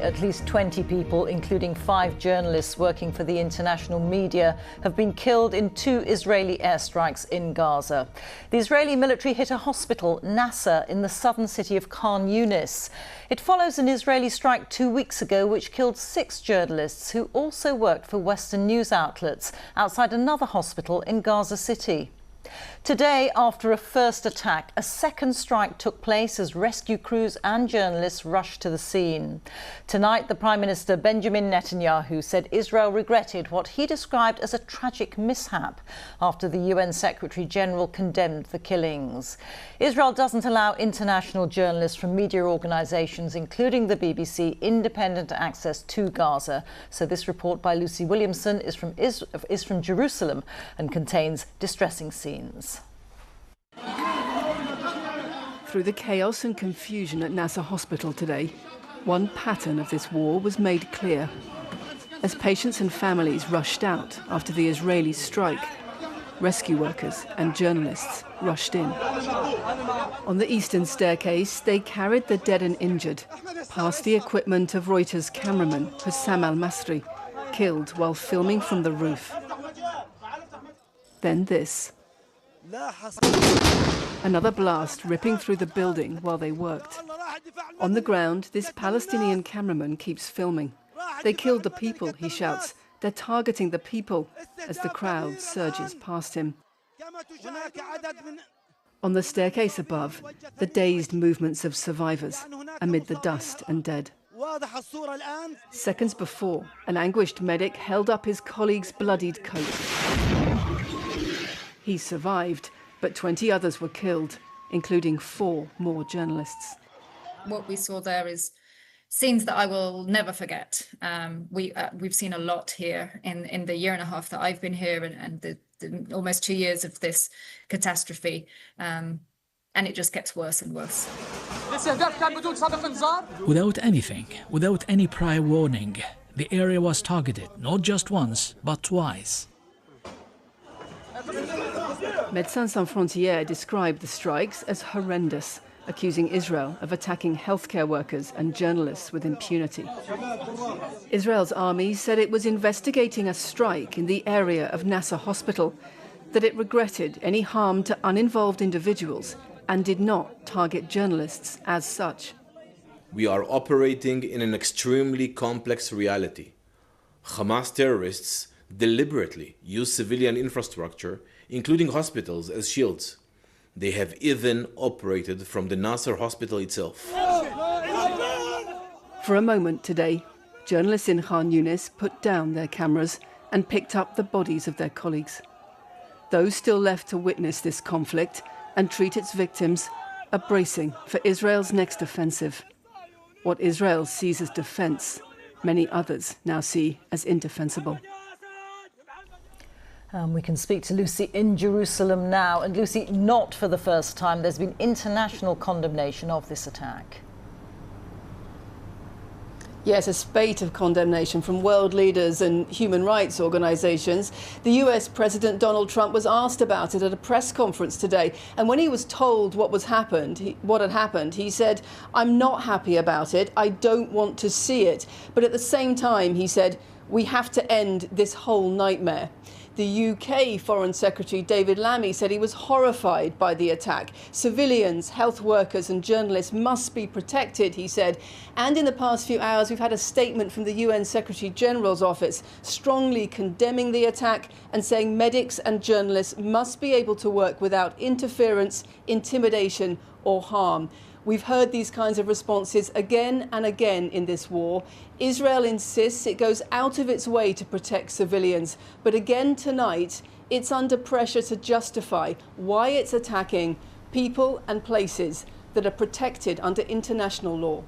At least 20 people, including 5 journalists working for the international media, have been killed in 2 Israeli airstrikes in Gaza. The Israeli military hit a hospital, Nasser, in the southern city of Khan Yunis. It follows an Israeli strike 2 weeks ago which killed 6 journalists who also worked for Western news outlets outside another hospital in Gaza City. Today, after a first attack, a second strike took place as rescue crews and journalists rushed to the scene. Tonight, the Prime Minister Benjamin Netanyahu said Israel regretted what he described as a tragic mishap after the UN Secretary-General condemned the killings. Israel doesn't allow international journalists from media organisations, including the BBC, independent access to Gaza. So this report by Lucy Williamson is from Jerusalem and contains distressing scenes. Through the chaos and confusion at Nasser Hospital today, one pattern of this war was made clear. As patients and families rushed out after the Israeli strike, rescue workers and journalists rushed in. On the eastern staircase, they carried the dead and injured, past the equipment of Reuters cameraman Hussam al-Masri, killed while filming from the roof. Then this. Another blast ripping through the building while they worked. On the ground, this Palestinian cameraman keeps filming. They killed the people, he shouts. They're targeting the people as the crowd surges past him. On the staircase above, the dazed movements of survivors amid the dust and dead. Seconds before, an anguished medic held up his colleague's bloodied coat. He survived, but 20 others were killed, including 4 more journalists. What we saw there is scenes that I will never forget. We've seen a lot here in the year and a half that I've been here and the almost 2 years of this catastrophe. And it just gets worse and worse. Without anything, without any prior warning, the area was targeted not just once, but twice. Médecins Sans Frontières described the strikes as horrendous, accusing Israel of attacking healthcare workers and journalists with impunity. Israel's army said it was investigating a strike in the area of Nasser Hospital, that it regretted any harm to uninvolved individuals and did not target journalists as such. We are operating in an extremely complex reality. Hamas terrorists deliberately use civilian infrastructure, including hospitals, as shields. They have even operated from the Nasser hospital itself. For a moment today, journalists in Khan Yunis put down their cameras and picked up the bodies of their colleagues. Those still left to witness this conflict and treat its victims are bracing for Israel's next offensive. What Israel sees as defense, many others now see as indefensible. We can speak to Lucy in Jerusalem now. And Lucy, not for the first time, there's been international condemnation of this attack. Yes, a spate of condemnation from world leaders and human rights organisations. The US President Donald Trump was asked about it at a press conference today. And when he was told what had happened, he said, "I'm not happy about it. I don't want to see it." But at the same time, he said, "We have to end this whole nightmare." The UK Foreign Secretary David Lammy said he was horrified by the attack. Civilians, health workers and journalists must be protected, he said. And in the past few hours, we've had a statement from the UN Secretary General's office strongly condemning the attack and saying medics and journalists must be able to work without interference, intimidation or harm. We've heard these kinds of responses again and again in this war. Israel insists it goes out of its way to protect civilians. But again tonight, it's under pressure to justify why it's attacking people and places that are protected under international law.